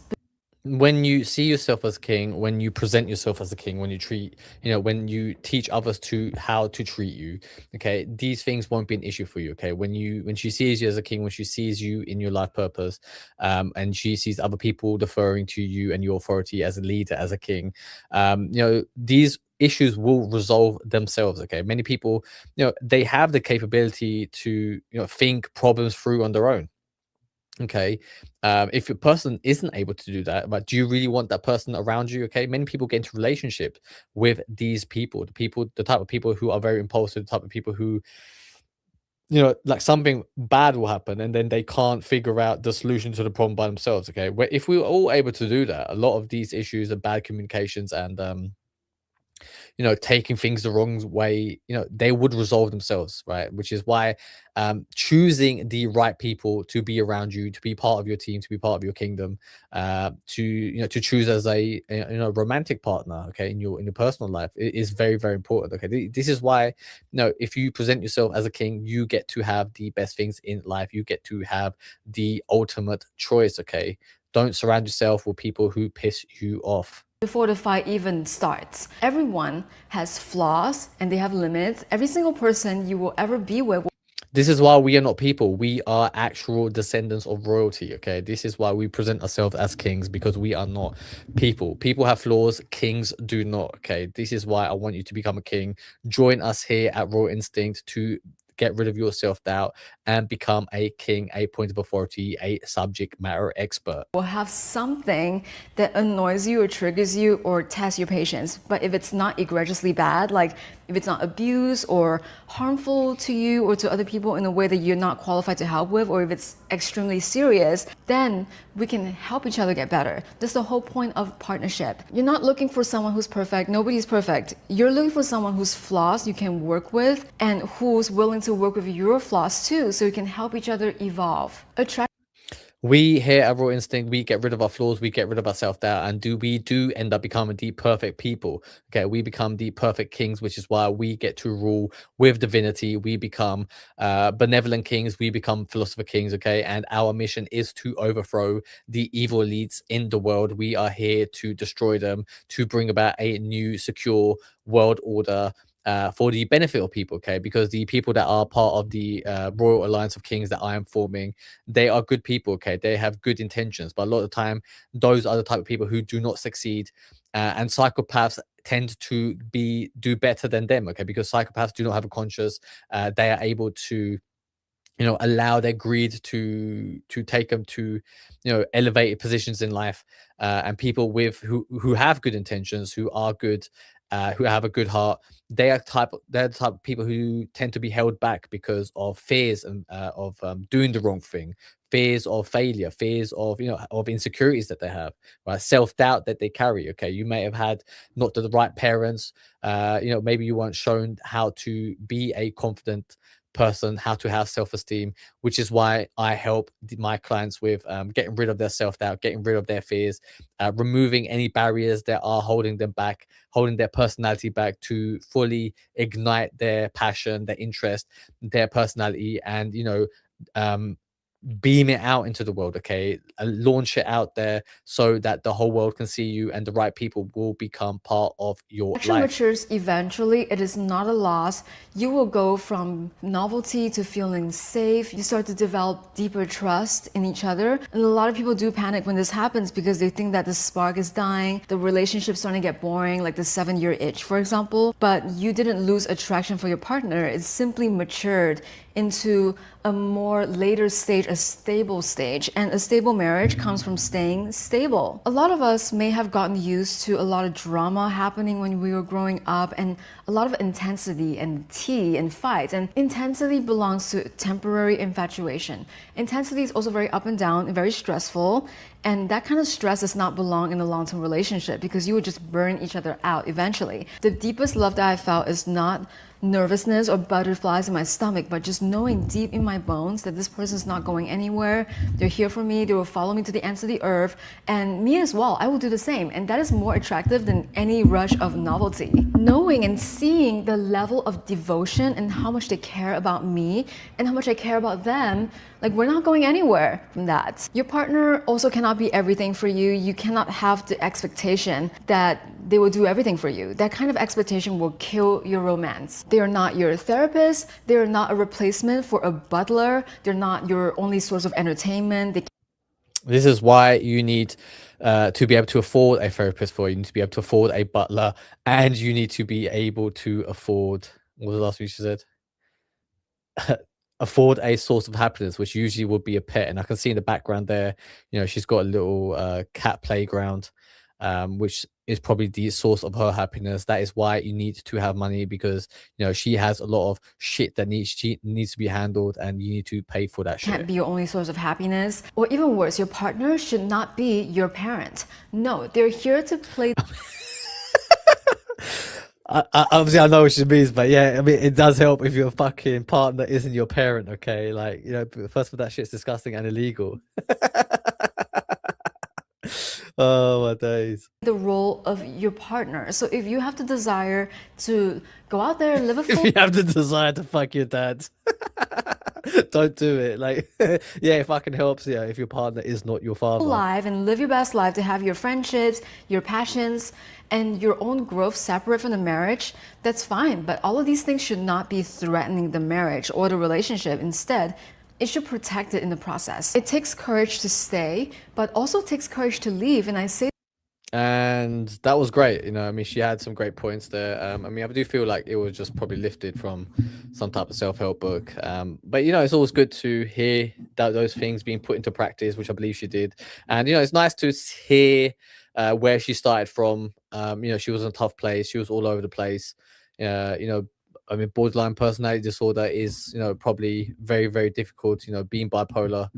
When you see yourself as king, when you present yourself as a king, when you treat, when you teach others to how to treat you, okay, these things won't be an issue for you, okay? When she sees you as a king, when she sees you in your life purpose, and she sees other people deferring to you and your authority as a leader, as a king, these issues will resolve themselves, okay? Many people, they have the capability to, think problems through on their own. Okay, if a person isn't able to do that, but do you really want that person around you? Okay, many people get into relationships with these people, the type of people who are very impulsive, the type of people who, like something bad will happen and then they can't figure out the solution to the problem by themselves. Okay, where if we were all able to do that, a lot of these issues of bad communications and taking things the wrong way, they would resolve themselves, right? Which is why choosing the right people to be around you, to be part of your team, to be part of your kingdom, to choose as a romantic partner, okay, in your personal life is very, very important. Okay, this is why, if you present yourself as a king, you get to have the best things in life. You get to have the ultimate choice. Okay, don't surround yourself with people who piss you off. Before the fight even starts, everyone has flaws and they have limits. Every single person you will ever be with. This is why we are not people. We are actual descendants of royalty, okay? This is why we present ourselves as kings, because we are not people. People have flaws, kings do not, okay? This is why I want you to become a king. Join us here at Royal Instinct to get rid of your self-doubt and become a king, a point of authority, a subject matter expert. Will have something that annoys you or triggers you or tests your patience. But if it's not egregiously bad, like if it's not abuse or harmful to you or to other people in a way that you're not qualified to help with, or if it's extremely serious, then we can help each other get better. That's the whole point of partnership. You're not looking for someone who's perfect. Nobody's perfect. You're looking for someone whose flaws you can work with and who's willing to work with your flaws too, so you can help each other evolve. We here at Raw Instinct, we get rid of our flaws, we get rid of our self-doubt, and we do end up becoming the perfect people. Okay, we become the perfect kings, which is why we get to rule with divinity. We become benevolent kings, we become philosopher kings. Okay, and our mission is to overthrow the evil elites in the world. We are here to destroy them, to bring about a new secure world order for the benefit of people. Okay, because the people that are part of the Royal Alliance of Kings that I am forming, they are good people. Okay, they have good intentions, but a lot of the time those are the type of people who do not succeed, and psychopaths tend to do better than them. Okay, because psychopaths do not have a conscience. They are able to, allow their greed to take them to, elevated positions in life. And people who have good intentions, who are good, who have a good heart, they're the type of people who tend to be held back because of fears and of doing the wrong thing, fears of failure, fears of, of insecurities that they have, right? Self-doubt that they carry. Okay, you may have had not the right parents, maybe you weren't shown how to be a confident person, how to have self-esteem, which is why I help my clients with getting rid of their self-doubt, getting rid of their fears, removing any barriers that are holding them back, holding their personality back, to fully ignite their passion, their interest, their personality, and beam it out into the world. Okay, launch it out there so that the whole world can see you and the right people will become part of your life. Matures eventually. It is not a loss. You will go from novelty to feeling safe. You start to develop deeper trust in each other, and a lot of people do panic when this happens because they think that the spark is dying, the relationship's starting to get boring, like the 7-year itch, for example. But you didn't lose attraction for your partner. It's simply matured into a more later stage, a stable stage. And a stable marriage comes from staying stable. A lot of us may have gotten used to a lot of drama happening when we were growing up, and a lot of intensity and tea and fights. And intensity belongs to temporary infatuation. Intensity is also very up and down and very stressful. And that kind of stress does not belong in a long-term relationship because you would just burn each other out eventually. The deepest love that I felt is not nervousness or butterflies in my stomach, but just knowing deep in my bones that this person's not going anywhere. They're here for me. They will follow me to the ends of the earth, and me as well. I will do the same, and that is more attractive than any rush of novelty. Knowing and seeing the level of devotion and how much they care about me and how much I care about them, like, we're not going anywhere from that. Your partner also cannot be everything for you. You cannot have the expectation that they will do everything for you. That kind of expectation will kill your romance. They are not your therapist. They are not a replacement for a butler. They're not your only source of entertainment. This is why you need to be able to afford a therapist for you. You need to be able to afford a butler, and you need to be able to afford, what was the last thing she said? Afford a source of happiness, which usually would be a pet. And I can see in the background there, she's got a little cat playground, which is probably the source of her happiness. That is why you need to have money, because she has a lot of shit that needs to be handled, and you need to pay for that shit. Can't be your only source of happiness. Or even worse, your partner should not be your parent. No, they're here to play. Obviously, I know what she means, but yeah, I mean, it does help if your fucking partner isn't your parent. Okay, like, first of all, that shit's disgusting and illegal. Oh my days. The role of your partner. So if you have the desire to go out there and live a full If you have the desire to fuck your dad, don't do it. Like, yeah, it fucking helps. Yeah, if your partner is not your father. life and live your best life, to have your friendships, your passions, and your own growth separate from the marriage, that's fine. But all of these things should not be threatening the marriage or the relationship. Instead, it should protect it in the process. It takes courage to stay, but also takes courage to leave. And I say And that was great. I mean, she had some great points there. I mean, I do feel like it was just probably lifted from some type of self-help book. But it's always good to hear that those things being put into practice, which I believe she did. And it's nice to hear where she started from. She was in a tough place. She was all over the place. I mean, borderline personality disorder is probably very, very difficult. Being bipolar,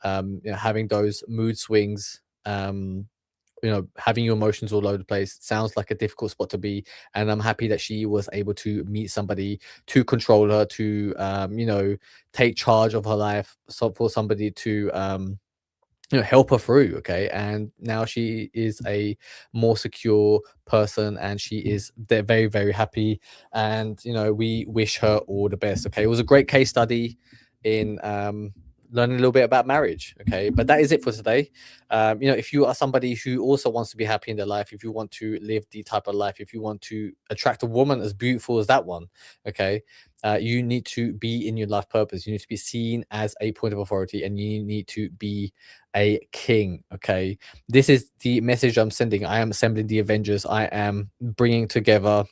having those mood swings. Having your emotions all over the place sounds like a difficult spot to be. And I'm happy that she was able to meet somebody to control her, to take charge of her life, so for somebody to help her through. Okay, and now she is a more secure person, and she is very, very happy. And we wish her all the best. Okay, it was a great case study in learning a little bit about marriage. Okay, but that is it for today. If you are somebody who also wants to be happy in their life, if you want to live the type of life, if you want to attract a woman as beautiful as that one, okay, you need to be in your life purpose. You need to be seen as a point of authority, and you need to be a king. Okay, this is the message I'm sending. I am assembling the Avengers. I am bringing together,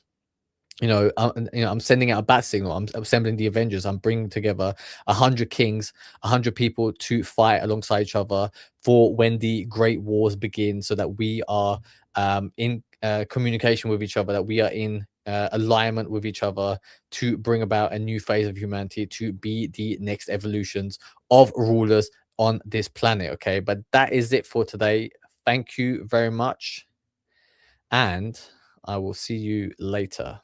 I'm sending out a bat signal. I'm assembling the Avengers. I'm bringing together 100 kings, 100 people to fight alongside each other for when the great wars begin, so that we are in communication with each other, that we are in alignment with each other, to bring about a new phase of humanity, to be the next evolutions of rulers on this planet. Okay, but that is it for today. Thank you very much, and I will see you later.